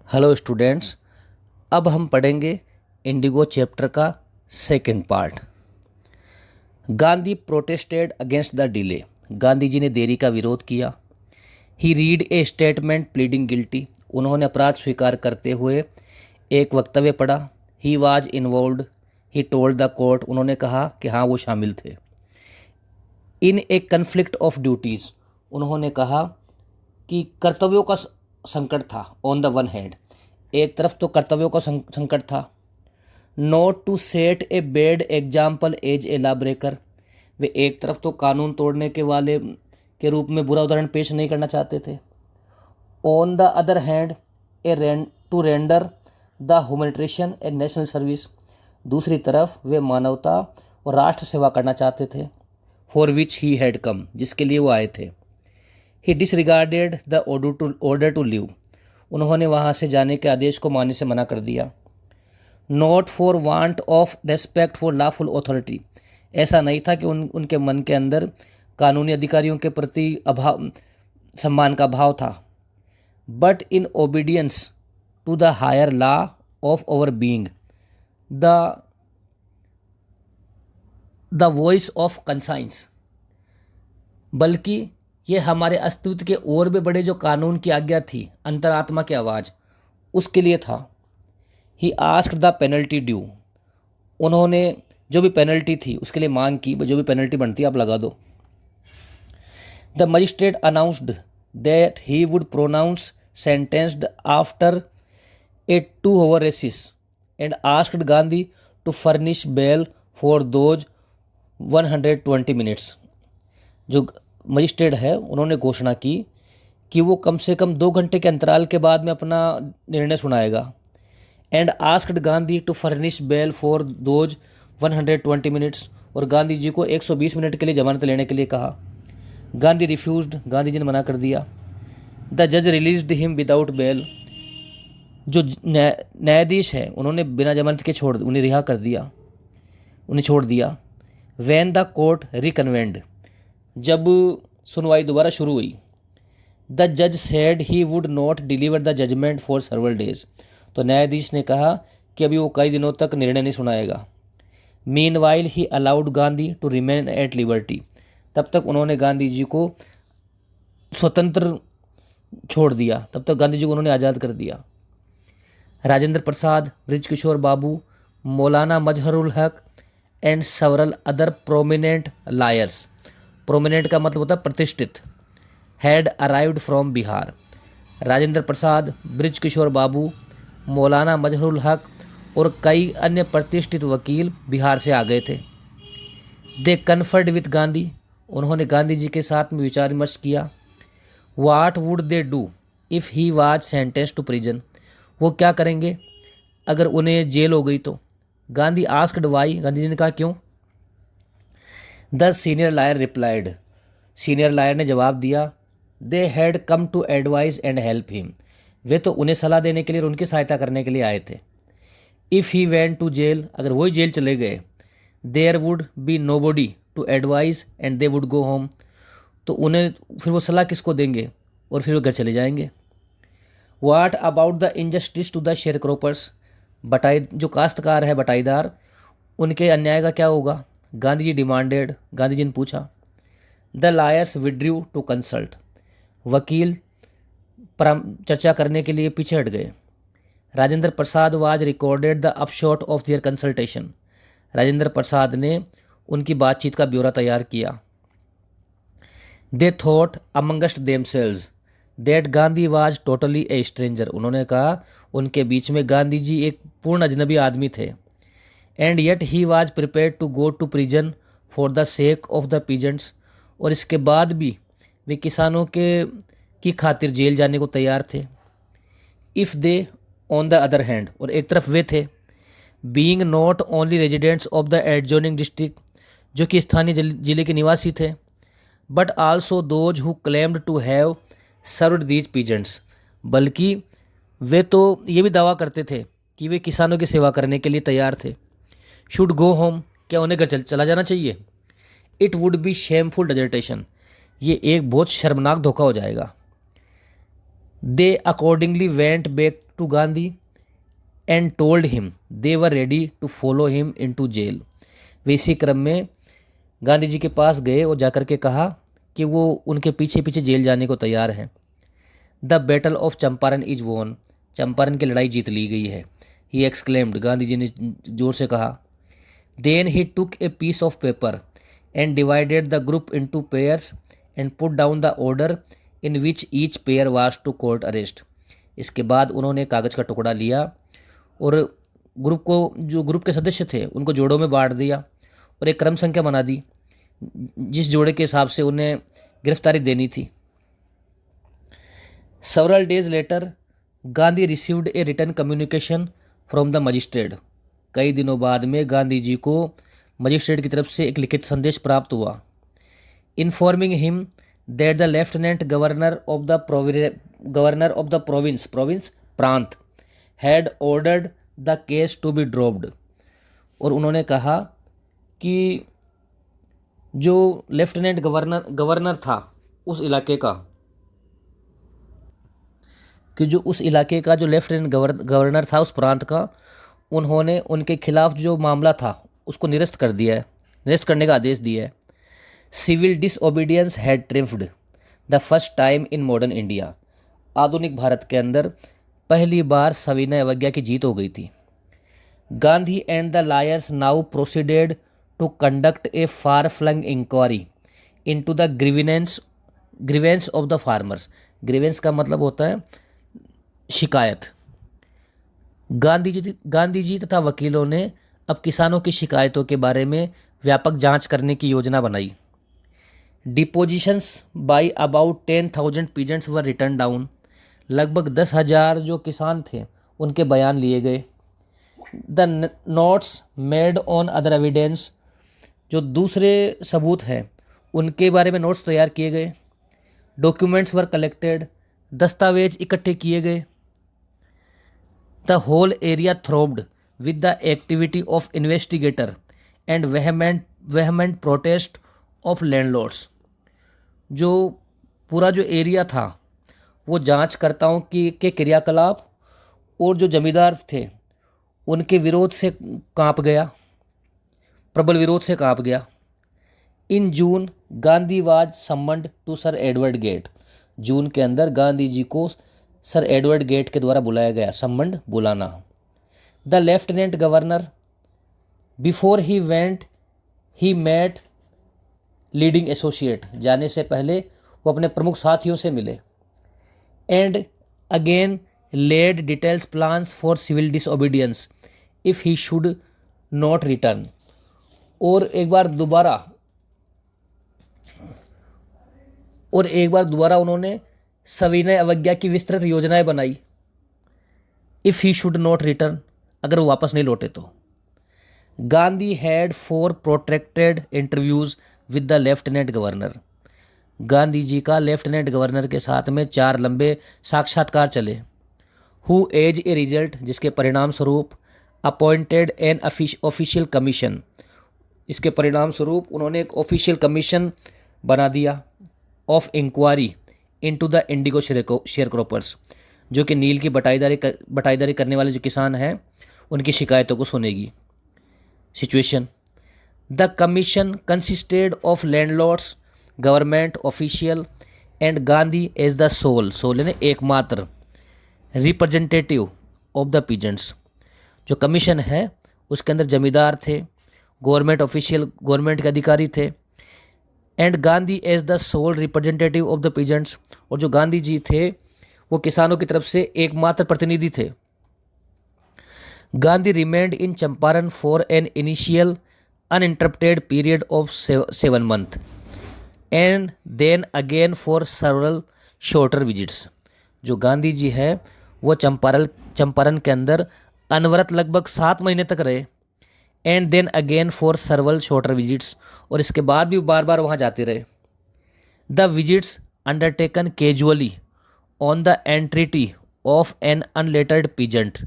Hello students, अब हम पढ़ेंगे इंडिगो चैप्टर का second part. Gandhi protested against the delay. Gandhi ji ने देरी का विरोध किया। He read a statement pleading guilty. उन्होंने अपराध स्वीकार करते हुए एक वक्तव्य पढ़ा। He was involved. He told the court. उन्होंने कहा कि हाँ, वो शामिल थे। In a conflict of duties. उन्होंने कहा कि कर्तव्यों का संकट था। ऑन द वन हैंड, एक तरफ तो कर्तव्यों का संकट था। Not to set a bad example as a law breaker. वे एक तरफ तो कानून तोड़ने के वाले के रूप में बुरा उदाहरण पेश नहीं करना चाहते थे। On the other hand, to render the humanitarian a national service. दूसरी तरफ वे मानवता और राष्ट्र सेवा करना चाहते थे। For which he had come, जिसके लिए वो आए थे। He disregarded the order to leave. उन्होंने वहाँ से जाने के आदेश को मानने से मना कर दिया। Not for want of respect for lawful authority. ऐसा नहीं था कि उनके मन के अंदर कानूनी अधिकारियों के प्रति सम्मान का भाव था। But in obedience to the higher law of our being, the voice of conscience. बल्कि ये हमारे अस्तित्व के और भी बड़े जो कानून की आज्ञा थी, अंतरात्मा की आवाज़, उसके लिए था। He asked the penalty due. उन्होंने जो भी पेनल्टी थी उसके लिए मांग की, जो भी पेनल्टी बनती है आप लगा दो। The magistrate announced that he would pronounce sentenced after a 2 hour recess and asked Gandhi to furnish bail for those 120 minutes। जो मजिस्ट्रेट है उन्होंने घोषणा की कि वो कम से कम 2 घंटे के अंतराल के बाद में अपना निर्णय सुनाएगा। And asked Gandhi to furnish bail for those 120 minutes, और गांधी जी को 120 मिनट के लिए जमानत लेने के लिए कहा। गांधी रिफ्यूज्ड। गांधी जी ने मना कर दिया। द जज रिलीज्ड हिम विदाउट बेल। जो न्यायाधीश है उन्होंने बिना जमानत के उन्हें रिहा कर दिया, उन्हें छोड़ दिया। When the court reconvened. जब सुनवाई दोबारा शुरू हुई, द जज said he would not deliver the judgement for several days. तो न्यायाधीश ने कहा कि अभी वो कई दिनों तक निर्णय नहीं सुनाएगा। Meanwhile he allowed Gandhi to remain at liberty. तब तक उन्होंने गांधी जी को स्वतंत्र छोड़ दिया, तब तक गांधी जी को उन्होंने आज़ाद कर दिया। Rajendra Prasad, Brijkishore Babu, Maulana Mazharul Haq and several other prominent lawyers. Prominent का मतलब होता है प्रतिष्ठित। Had arrived from Bihar. Rajendra Prasad, Brijkishore Babu, Maulana Mazharul हक और कई अन्य प्रतिष्ठित वकील बिहार से आ गए थे। They conferred with Gandhi. उन्होंने गांधी जी के साथ में विचार विमर्श किया। What would they do if he was sentenced to prison. वो क्या करेंगे अगर उन्हें जेल हो गई तो। Gandhi asked why. गांधी जी ने कहा क्यों। The senior lawyer replied. Senior lawyer ने जवाब दिया, they had come to advise and help him. वे तो उन्हें सलाह देने के लिए और उनकी सहायता करने के लिए आए थे। If he went to jail, अगर वही जेल चले गए, there would be nobody to advise and they would go home. तो उन्हें फिर वो सलाह किसको देंगे और फिर वो घर चले जाएंगे। What about the injustice to the share croppers. जो काश्तकार है, बटाईदार, उनके अन्याय का क्या होगा। गांधी जी डिमांडेड। गांधी जी ने पूछा। The lawyers withdrew to consult. वकील चर्चा करने के लिए पीछे हट गए। Rajendra Prasad was recorded the upshot of their consultation. Rajendra Prasad ने उनकी बातचीत का ब्यौरा तैयार किया। They thought amongst themselves that Gandhi was totally a stranger. उन्होंने कहा उनके बीच में गांधी जी एक पूर्ण अजनबी आदमी थे। And yet he was prepared to go to prison for the sake of the peasants. और इसके बाद भी वे किसानों की खातिर जेल जाने को तैयार थे। If they on the other hand, और एक तरफ वे थे, being not only residents of the adjoining district, जो कि स्थानीय जिले के निवासी थे, but also those who claimed to have served these peasants. बल्कि वे तो ये भी दावा करते थे कि वे किसानों की सेवा करने के लिए तैयार थे। शुड गो होम, क्या उन्हें घर चला जाना चाहिए। It would be shameful desertion, ये एक बहुत शर्मनाक धोखा हो जाएगा। They accordingly went back to Gandhi and told him they were ready to follow him into jail. वे इसी क्रम में गांधी जी के पास गए और जाकर के कहा कि वो उनके पीछे पीछे जेल जाने को तैयार हैं। The battle of Champaran is won, Champaran की लड़ाई जीत ली गई है। ही एक्सक्लेम्ड, गांधी जी ने जोर से कहा। Then he took a piece of paper and divided the group into pairs and put down the order in which each pair was to court arrest. इसके बाद उन्होंने कागज़ का टुकड़ा लिया और ग्रुप को, जो ग्रुप के सदस्य थे, उनको जोड़ों में बांट दिया और एक क्रम संख्या बना दी जिस जोड़े के हिसाब से उन्हें गिरफ्तारी देनी थी। Several days later, Gandhi received A return communication from the magistrate. कई दिनों बाद में गांधी जी को मजिस्ट्रेट की तरफ से एक लिखित संदेश प्राप्त हुआ। Informing him that the lieutenant governor of the province प्रांत had ordered the case to be dropped. और उन्होंने कहा कि जो लेफ्टिनेंट गवर्नर था उस इलाके का, जो लेफ्टिनेंट गवर्नर था उस प्रांत का, उन्होंने उनके खिलाफ जो मामला था उसको निरस्त कर दिया है, निरस्त करने का आदेश दिया है। Civil disobedience had triumphed the first time in modern India. आधुनिक भारत के अंदर पहली बार सविनय अवज्ञा की जीत हो गई थी। Gandhi and the lawyers now proceeded to conduct a far flung inquiry into the grievances of the farmers. Grievances का मतलब होता है शिकायत। गांधी जी तथा वकीलों ने अब किसानों की शिकायतों के बारे में व्यापक जांच करने की योजना बनाई। Depositions by about 10,000 peasants were return down. लगभग 10,000 जो किसान थे उनके बयान लिए गए। The notes made on other evidence, जो दूसरे सबूत हैं उनके बारे में नोट्स तैयार किए गए। डॉक्यूमेंट्स वर कलेक्टेड, दस्तावेज इकट्ठे किए गए। The whole area throbbed with the activity of investigator and vehement protest of landlords. जो पूरा जो एरिया था वो जांचकर्ताओं के क्रियाकलाप और जो जमींदार थे उनके विरोध से कांप गया, प्रबल विरोध से कांप गया। In June Gandhi was summoned to sir Edward Gait. जून के अंदर गांधी जी को सर एडवर्ड गेट के द्वारा बुलाया गया। सम्मन्ड, बुलाना। The lieutenant governor before he went he met leading associate. जाने से पहले वो अपने प्रमुख साथियों से मिले। And again laid details plans for civil disobedience if he should not return. और एक बार दोबारा उन्होंने सविनय अवज्ञा की विस्तृत योजनाएं बनाई। If he should not return, अगर वो वापस नहीं लौटे तो। Gandhi had 4 protracted interviews with the lieutenant governor. Gandhi ji का लेफ्टिनेंट गवर्नर के साथ में 4 लंबे साक्षात्कार चले। हु एज ए रिजल्ट, जिसके परिणाम स्वरूप अपॉइंटेड एन ऑफिशियल कमीशन। इसके परिणाम स्वरूप उन्होंने एक ऑफिशियल कमीशन बना दिया of inquiry into the indigo sharecroppers, जो कि नील की बटाईदारी करने वाले जो किसान हैं उनकी शिकायतों को सुनेगी। Situation: the commission consisted of landlords, government official and Gandhi as the sole यानी एकमात्र रिप्रेजेंटेटिव ऑफ द पीजेंट्स। जो कमीशन है उसके अंदर जमींदार थे, गवर्नमेंट ऑफिशियल, गवर्नमेंट के अधिकारी थे, and Gandhi as the sole representative of the peasants. और जो गांधी जी थे वो किसानों की तरफ से एकमात्र प्रतिनिधि थे। Gandhi remained in Champaran for an initial uninterrupted period of 7 months and then again for several shorter visits. जो गांधी जी है वो चंपारण के अंदर अनवरत लगभग 7 महीने तक रहे। And then again for several shorter visits, और इसके बाद भी बार बार वहाँ जाते रहे। The visits undertaken casually on the entreaty of an unlettered peasant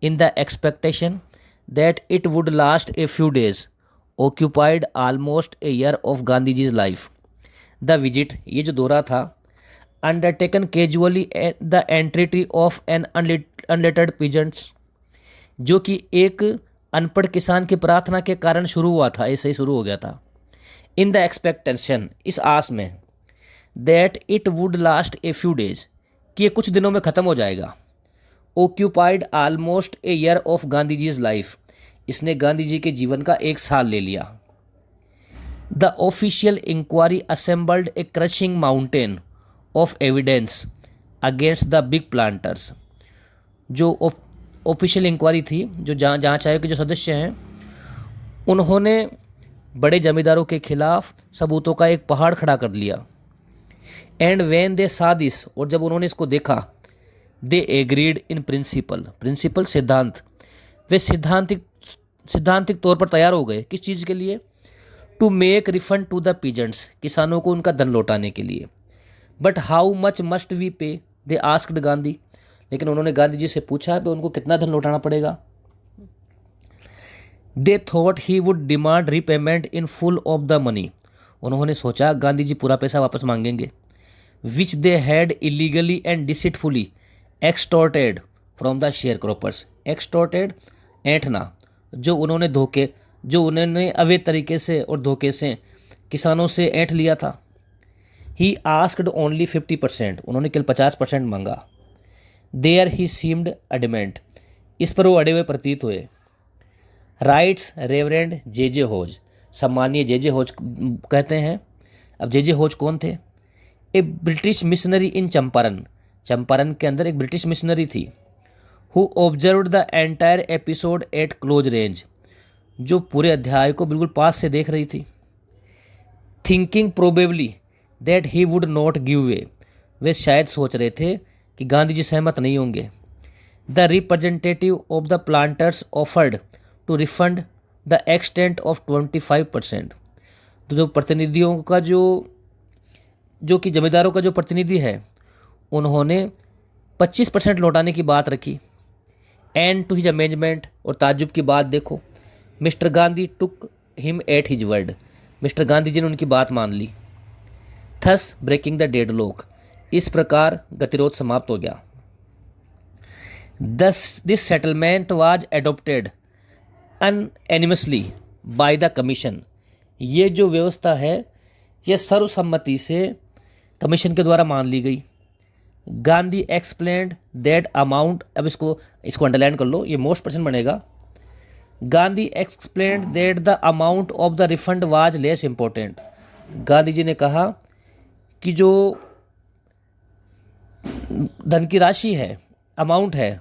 in the expectation that it would last a few days occupied almost a year of Gandhi ji's life. The visit, ये जो दौरा था, undertaken casually the entry of an unlettered peasants, जो कि एक अनपढ़ किसान की प्रार्थना के कारण शुरू हुआ था, ऐसे ही शुरू हो गया था। इन द एक्सपेक्टेशन, इस आस में, that it would last a few days, कि ये कुछ दिनों में ख़त्म हो जाएगा। Occupied almost a year of Gandhi ji's life, इसने गांधी जी के जीवन का 1 साल ले लिया। The official inquiry assembled a crushing mountain of evidence against the big planters, जो ऑफिशियल इंक्वायरी थी, जो जांच आयोग के जो सदस्य हैं, उन्होंने बड़े जमींदारों के खिलाफ सबूतों का एक पहाड़ खड़ा कर लिया। एंड व्हेन दे सा दिस, और जब उन्होंने इसको देखा, दे एग्रीड इन प्रिंसिपल सिद्धांत, वे सिद्धांतिक तौर पर तैयार हो गए। किस चीज़ के लिए? To make refund to the peasants, किसानों को उनका धन लौटाने के लिए। But how much must we pay, they asked Gandhi, लेकिन उन्होंने गांधी जी से पूछा कि उनको कितना धन लौटाना पड़ेगा। They thought he would demand repayment in full of the money, उन्होंने सोचा गांधी जी पूरा पैसा वापस मांगेंगे। Which they had illegally and deceitfully extorted from the share croppers, extorted, ऐंठना, जो उन्होंने अवैध तरीके से और धोखे से किसानों से ऐंठ लिया था। ही आस्क्ड ओनली 50%, उन्होंने केवल 50% मांगा। देयर ही सीम्ड एडमेंट, इस पर वो अड़े हुए प्रतीत हुए। राइट्स रेवरेंड जे होज, सम्मानीय जे होज कहते हैं। अब जे होज कौन थे? ए ब्रिटिश मिशनरी इन चंपारण के अंदर एक ब्रिटिश मिशनरी थी। Who observed the entire episode eight close range, जो पूरे अध्याय को बिल्कुल पास से देख रही थी। Thinking probably that he would not give way, वे शायद सोच रहे थे कि गांधी जी सहमत नहीं होंगे। The representative of the planters offered to refund the extent of 25%, तो जो प्रतिनिधियों का जो कि जमींदारों का जो प्रतिनिधि है, उन्होंने 25% लौटाने की बात रखी। एंड टू हिज अमेंजमेंट, और ताज्जुब की बात देखो, mister Gandhi took him at his word, mister Gandhi ji ने उनकी बात मान ली। थस ब्रेकिंग द डेडलॉक, इस प्रकार गतिरोध समाप्त हो गया। This settlement was adopted unanimously by the commission, ये जो व्यवस्था है यह सर्वसम्मति से कमीशन के द्वारा मान ली गई। गांधी एक्सप्लेन्ड दैट अमाउंट, अब इसको अंडरलाइन कर लो, ये मोस्ट पर्सन बनेगा। Gandhi explained that the amount of the refund was less important, Gandhi ji ने कहा कि जो धन की राशि है, अमाउंट है,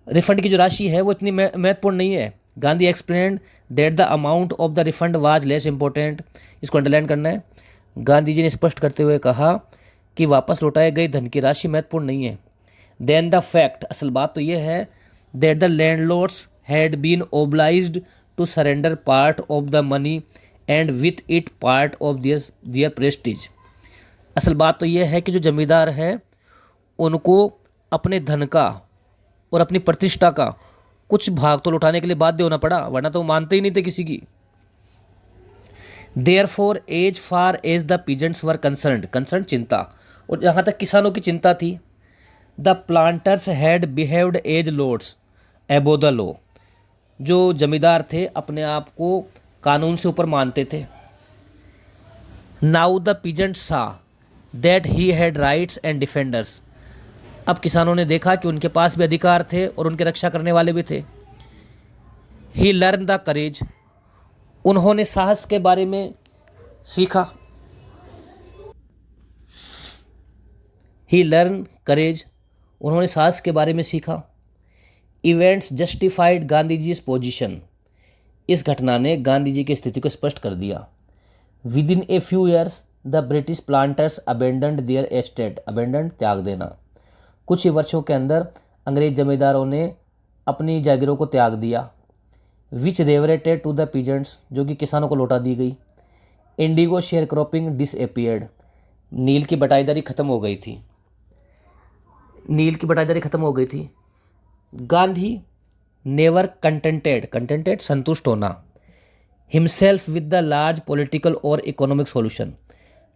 रिफंड की जो राशि है वो इतनी महत्वपूर्ण नहीं है। Gandhi explained that the amount of the refund was less important, इसको अंडरलाइन करना है। गांधी जी ने स्पष्ट करते हुए कहा कि वापस लौटाए गए धन की राशि महत्वपूर्ण नहीं है। देन द फैक्ट, असल बात तो यह है, that the landlords had been obliged to surrender part of the money and with it part of their prestige, असल बात तो यह है कि जो जमींदार है उनको अपने धन का और अपनी प्रतिष्ठा का कुछ भाग तो लौटाने के लिए बाध्य होना पड़ा, वरना तो मानते ही नहीं थे किसी की। Therefore as far as the peasants were concern चिंता, और जहाँ तक किसानों की चिंता थी, the planters had behaved as lords above the law, जो जमींदार थे अपने आप को कानून से ऊपर मानते थे। नाउ द पीजेंट्स सा that he had rights and defenders, अब किसानों ने देखा कि उनके पास भी अधिकार थे और उनके रक्षा करने वाले भी थे। ही लर्न द करेज, उन्होंने साहस के बारे में सीखा। ही लर्न करेज, उन्होंने साहस के बारे में सीखा। Events justified Gandhi ji position, इस घटना ने गांधी जी की स्थिति को स्पष्ट कर दिया। Within a few years the British planters abandoned their estate, abandoned त्याग देना, कुछ ही वर्षों के अंदर अंग्रेज जमींदारों ने अपनी जागीरों को त्याग दिया। विच रेवरेटेड टू द पीजेंट्स, जो कि किसानों को लौटा दी गई। इंडिगो शेयर क्रॉपिंग डिसअपीयर्ड, नील की बटाईदारी खत्म हो गई थी, नील की बटाईदारी खत्म हो गई थी। गांधी नेवर कंटेंटेड संतुष्ट होना, himself with the large political और इकोनॉमिक सॉल्यूशन,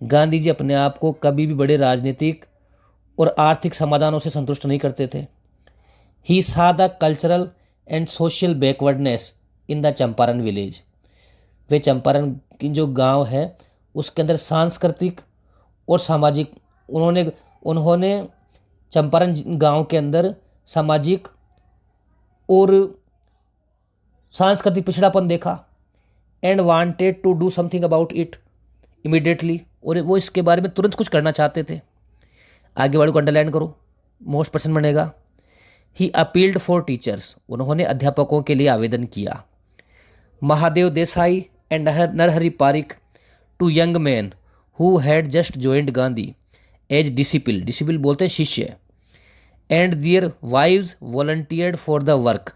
गांधी जी अपने आप को कभी भी बड़े राजनीतिक और आर्थिक समाधानों से संतुष्ट नहीं करते थे। He saw the cultural and social backwardness in the Champaran village. वे चंपारण की जो गांव है उसके अंदर सांस्कृतिक और सामाजिक उन्होंने उन्होंने चंपारण गांव के अंदर सामाजिक और सांस्कृतिक पिछड़ापन देखा। And wanted to do something about it immediately, और वो इसके बारे में तुरंत कुछ करना चाहते थे। आगे वाले को अंडरलाइन करो, मोस्ट पर्सन बनेगा। ही अपील्ड फॉर टीचर्स, उन्होंने अध्यापकों के लिए आवेदन किया। Mahadev Desai and Narhari Parikh, two young man who had just joined Gandhi as disciple, disciple बोलते हैं शिष्य, and their wives volunteered for the work.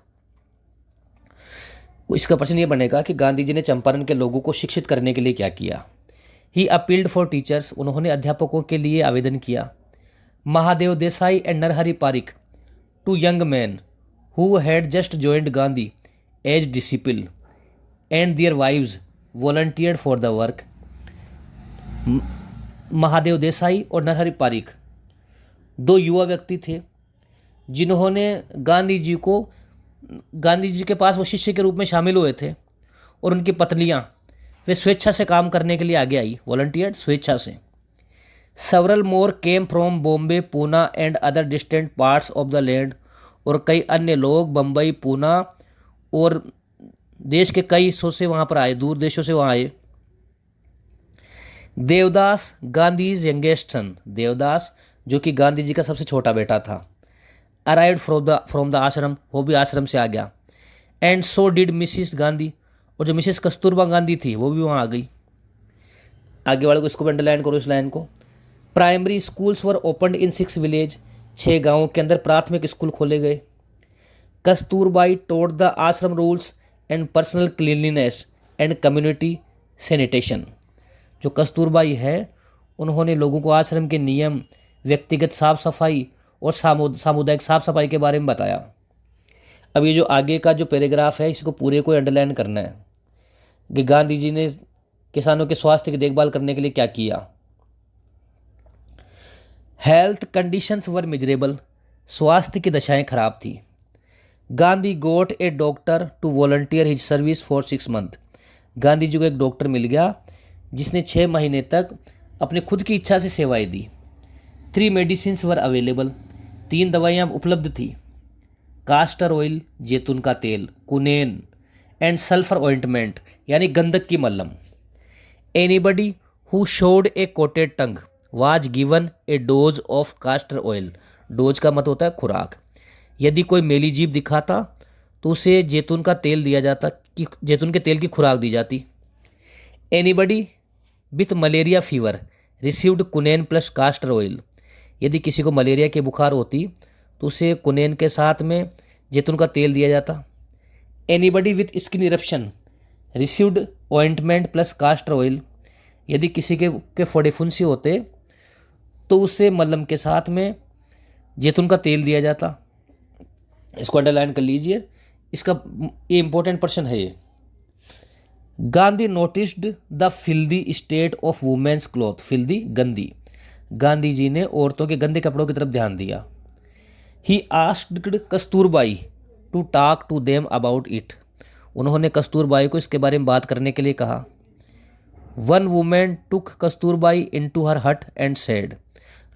इसका प्रश्न ये बनेगा कि गांधी जी ने चंपारण के लोगों को शिक्षित करने के लिए क्या किया। ही अपील्ड फॉर टीचर्स, उन्होंने अध्यापकों के लिए आवेदन किया। Mahadev Desai and Narhari Parikh, two young man who had just joined Gandhi as disciple, and their wives volunteered for the work. Mahadev Desai और नरहरि पारिक दो युवा व्यक्ति थे जिन्होंने गांधी जी के पास वो शिष्य के रूप में शामिल हुए थे, और उनकी पत्नियां वे स्वेच्छा से काम करने के लिए आगे आई, वॉलंटियर स्वेच्छा से। Several more came from Bombay, Poona and other distant parts of the land, और कई अन्य लोग बम्बई, पूना और देश के कई हिस्सों से वहाँ पर आए, दूर देशों से वहाँ आए। देवदास गांधीज यंगेस्ट सन, देवदास जो कि गांधी जी का सबसे छोटा बेटा था, अराइव्ड फ्रॉम द आश्रम, वो भी आश्रम से आ गया। And so did Mrs Gandhi, और जो मिसिस कस्तूरबा गांधी थी वो भी वहाँ आ गई। आगे वाले को इसको भी अंडरलाइन करो, इस लाइन को। प्राइमरी स्कूल्स वर ओपनड इन 6 विलेज, 6 गाँवों के अंदर प्राथमिक स्कूल खोले गए। कस्तूरबाई टोट द आश्रम rules and personal cleanliness and community sanitation, जो कस्तूरबाई है उन्होंने लोगों को आश्रम के नियम, व्यक्तिगत साफ सफाई और सामुदायिक साफ सफाई के बारे में बताया। अब ये जो आगे का जो पैराग्राफ है इसको पूरे को अंडरलाइन करना है कि गांधी जी ने किसानों के स्वास्थ्य की देखभाल करने के लिए क्या किया। हेल्थ कंडीशंस वर मिजरेबल, स्वास्थ्य की दशाएं खराब थी। Gandhi got a doctor to volunteer his service for 6 month, Gandhi ji को एक डॉक्टर मिल गया जिसने 6 महीने तक अपने खुद की इच्छा से सेवाएं दी। 3 मेडिसिन्स वर अवेलेबल, 3 दवाइयाँ उपलब्ध थी। कास्टर ऑयल, जैतून का तेल, कुनेन एंड सल्फर ऑइंटमेंट यानी गंधक की मल्लम। Anybody who showed a coated tongue was given a dose of castor oil, dose का मतलब होता है खुराक। यदि कोई मेली जीभ दिखाता तो उसे जैतून का तेल दिया जाता, कि जैतून के तेल की खुराक दी जाती। Anybody with malaria fever received quinine plus castor oil, यदि किसी को मलेरिया की बुखार होती तो उसे कुनेन के साथ में जैतून का तेल दिया जाता। Anybody with skin eruption received ointment plus castor oil, यदि किसी के फोड़े फुंसी होते तो उसे मल्लम के साथ में जैतून का तेल दिया जाता। इसको अंडरलाइन कर लीजिए, इसका ये इंपॉर्टेंट पर्सन है ये। Gandhi noticed the filthy state of women's cloth, filthy गंदी, गांधी जी ने औरतों के गंदे कपड़ों की तरफ ध्यान दिया। He asked Kasturbai to talk to them about it, उन्होंने कस्तूरबाई को इसके बारे में बात करने के लिए कहा। One woman took Kasturbai into her hut and said,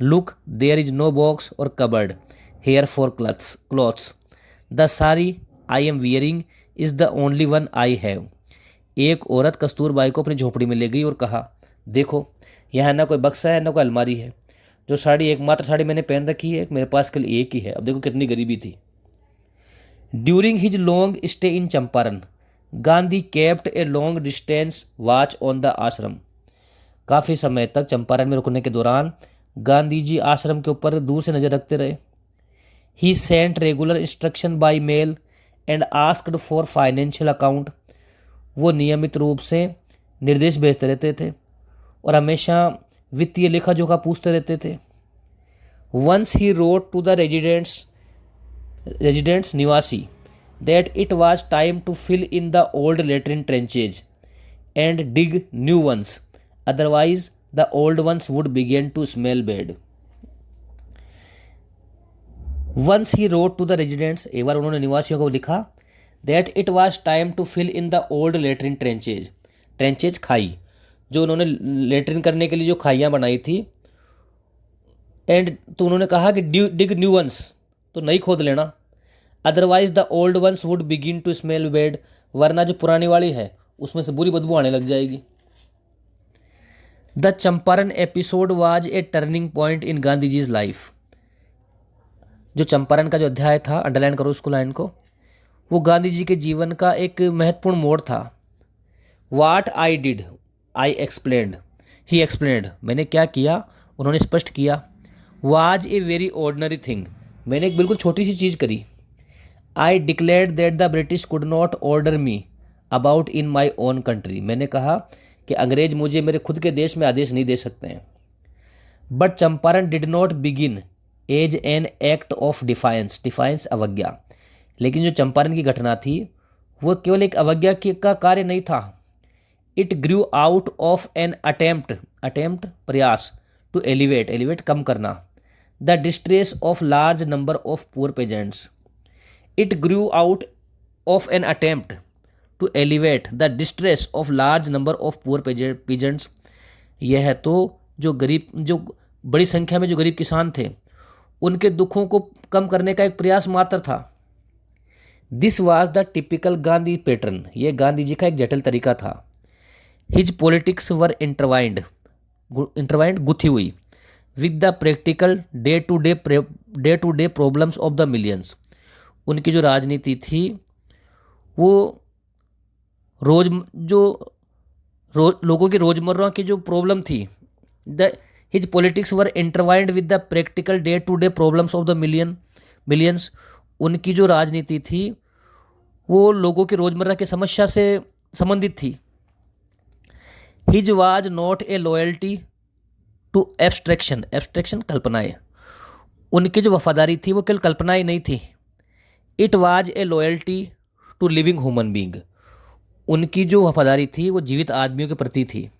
look there is no box or cupboard here for clothes, the sari I am wearing is the only one I have. एक औरत कस्तूरबाई को अपनी झोपड़ी में ले गई और कहा, देखो यहाँ ना कोई बक्सा है ना कोई अलमारी है, जो साड़ी एकमात्र साड़ी मैंने पहन रखी है मेरे पास केवल एक ही है। अब देखो कितनी गरीबी थी। During his long stay in Champaran Gandhi kept a long distance watch on the आश्रम, काफ़ी समय तक चंपारण में रुकने के दौरान गांधी जी आश्रम के ऊपर दूर से नज़र रखते रहे। He sent regular instruction by mail and asked for financial account, वो नियमित रूप से निर्देश भेजते रहते थे और हमेशा वित्तीय लेखा जोखा पूछते रहते थे। Once he wrote to the residents निवासी that it was time to fill in the old latrine trenches and dig new ones, otherwise the old ones would begin to smell bad. Once he wrote to the residents, एक बार उन्होंने निवासियों को लिखा, that it was time to fill in the old latrine trenches, trenches खाई, जो उन्होंने latrine करने के लिए जो खाइयाँ बनाई थी, एंड तो उन्होंने कहा कि डिग न्यू वंस, तो नई खोद लेना, otherwise the old ones would begin to smell bad, वरना जो पुरानी वाली है उसमें से बुरी बदबू आने लग जाएगी। The Champaran episode was a turning point in Gandhi ji's life, जो चंपारण का जो अध्याय था, अंडरलाइन करो उसको लाइन को, वो गांधी जी के जीवन का एक महत्वपूर्ण मोड़ था। What I did I explained, he explained, मैंने क्या किया उन्होंने स्पष्ट किया। Was a very ordinary thing, मैंने एक बिल्कुल छोटी सी चीज़ करी। I declared that the British could not order me about in my own country, मैंने कहा कि अंग्रेज मुझे मेरे खुद के देश में आदेश नहीं दे सकते हैं। But Champaran did not begin as an act of defiance, defiance अवज्ञा, लेकिन जो चंपारण की घटना थी वो केवल एक अवज्ञा का कार्य नहीं था। It grew out of an attempt, attempt प्रयास, टू एलिवेट, एलिवेट कम करना, the distress of large number of poor peasants. It grew out of an attempt to elevate the distress of large number of poor peasants, यह है तो जो गरीब, जो बड़ी संख्या में जो गरीब किसान थे उनके दुखों को कम करने का एक प्रयास मात्र था। This was the typical Gandhi pattern, ये गांधी जी का एक जटिल तरीका था। His politics were intertwined, intertwined गुथी हुई, with the practical day to day problems of the millions, उनकी जो राजनीति थी वो लोगों की रोजमर्रा की जो प्रॉब्लम थी, his politics were intertwined with the practical day to day problems of the millions, उनकी जो राजनीति थी वो लोगों की रोजमर्रा की समस्या से संबंधित थी। His was not a loyalty to abstraction, abstraction कल्पनाएं, उनकी जो वफादारी थी वो केवल कल्पनाएं नहीं थी। It was a loyalty to living human being, उनकी जो वफादारी थी वो जीवित आदमियों के प्रति थी।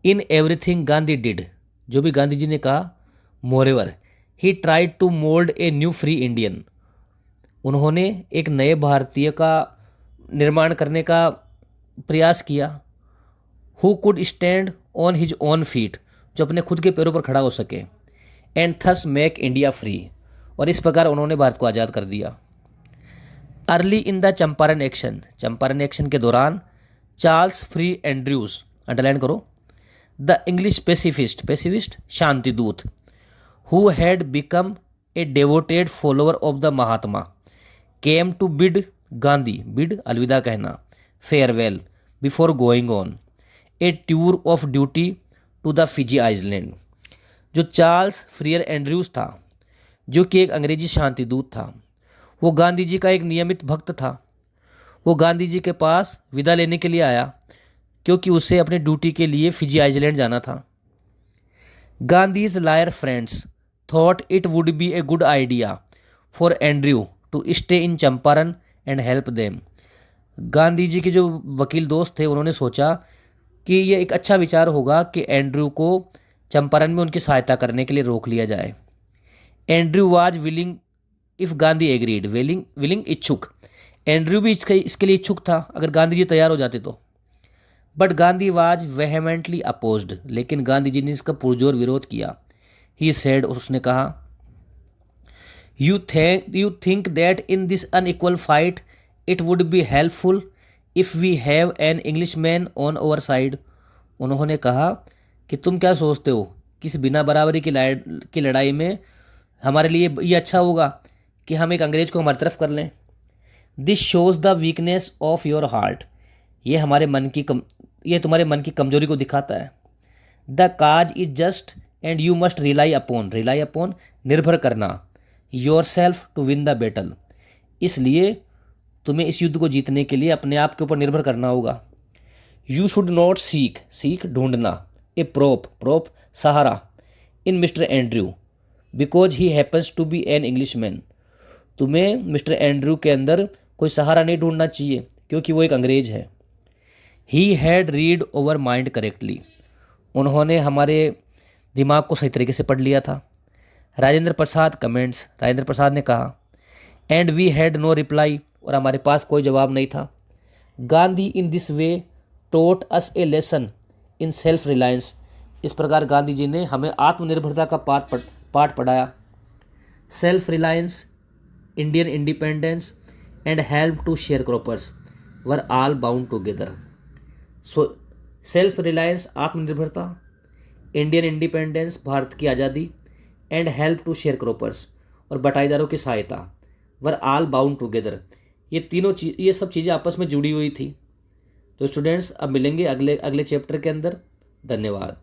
इन एवरीथिंग गांधी डिड, जो भी गांधी जी ने कहा, moreover he tried to mould a new free Indian, उन्होंने एक नए भारतीय का निर्माण करने का प्रयास किया। Who could stand on his own feet, जो अपने खुद के पैरों पर खड़ा हो सके, and thus make India free, और इस प्रकार उन्होंने भारत को आज़ाद कर दिया। Early in the Champaran action, Champaran action के दौरान चार्ल्स फ्री एंड्रयूज, अंडरलाइन करो, द इंग्लिश पेसिफिस्ट, पेसिफिस्ट शांति दूत, who had become a devoted follower of the Mahatma, came to bid Gandhi, bid अलविदा कहना, farewell before going on a tour of duty to the Fiji island. जो Charles Freer Andrews था, जो कि एक अंग्रेजी शांति दूत था, वो गांधी जी का एक नियमित भक्त था। वो गांधी जी के पास विदा लेने के लिए आया क्योंकि उसे अपने ड्यूटी के लिए फिजी आइलैंड जाना था। Gandhi's lawyer friends thought it would be a good idea for Andrew to stay in Champaran and help them. Gandhi ji के जो वकील दोस्त थे उन्होंने सोचा कि ये एक अच्छा विचार होगा कि एंड्रयू को चंपारण में उनकी सहायता करने के लिए रोक लिया जाए। Andrew was willing if Gandhi agreed, willing इच्छुक, एंड्रयू भी इसके लिए इच्छुक था अगर गांधी जी तैयार हो जाते तो। बट गांधी वाज वेहेमेंटली अपोज्ड, लेकिन गांधी जी ने इसका पुरजोर विरोध किया। ही सेड, और उसने कहा, you think that in this unequal fight it would be helpful if we have an English man on our side. उन्होंने कहा कि तुम क्या सोचते हो कि इस बिना बराबरी की लड़ाई में हमारे लिए ये अच्छा होगा कि हम एक अंग्रेज को हमारी तरफ कर लें। This shows the weakness of your heart, ये तुम्हारे मन की कमजोरी को दिखाता है। The cause is just and you must rely upon निर्भर करना, yourself to win the battle, इसलिए तुम्हें इस युद्ध को जीतने के लिए अपने आप के ऊपर निर्भर करना होगा। यू शुड नॉट सीक ढूंढना, ए प्रोप सहारा in mister Andrew because he happens to be an English man, तुम्हें मिस्टर एंड्रयू के अंदर कोई सहारा नहीं ढूंढना चाहिए क्योंकि वो एक अंग्रेज है। He had read over mind correctly, उन्होंने हमारे दिमाग को सही तरीके से पढ़ लिया था। राजेंद्र प्रसाद कमेंट्स, राजेंद्र प्रसाद ने कहा and we had no reply, और हमारे पास कोई जवाब नहीं था। Gandhi in this way taught us a lesson in self reliance, इस प्रकार गांधी जी ने हमें आत्मनिर्भरता का पाठ पढ़ाया। Self reliance, Indian independence and help to sharecroppers were all bound together. So self reliance आत्मनिर्भरता, इंडियन इंडिपेंडेंस भारत की आज़ादी, and help to sharecroppers और बटाईदारों की सहायता, वर ऑल बाउंड टुगेदर, ये सब चीज़ें आपस में जुड़ी हुई थी। तो स्टूडेंट्स अब मिलेंगे अगले चैप्टर के अंदर। धन्यवाद।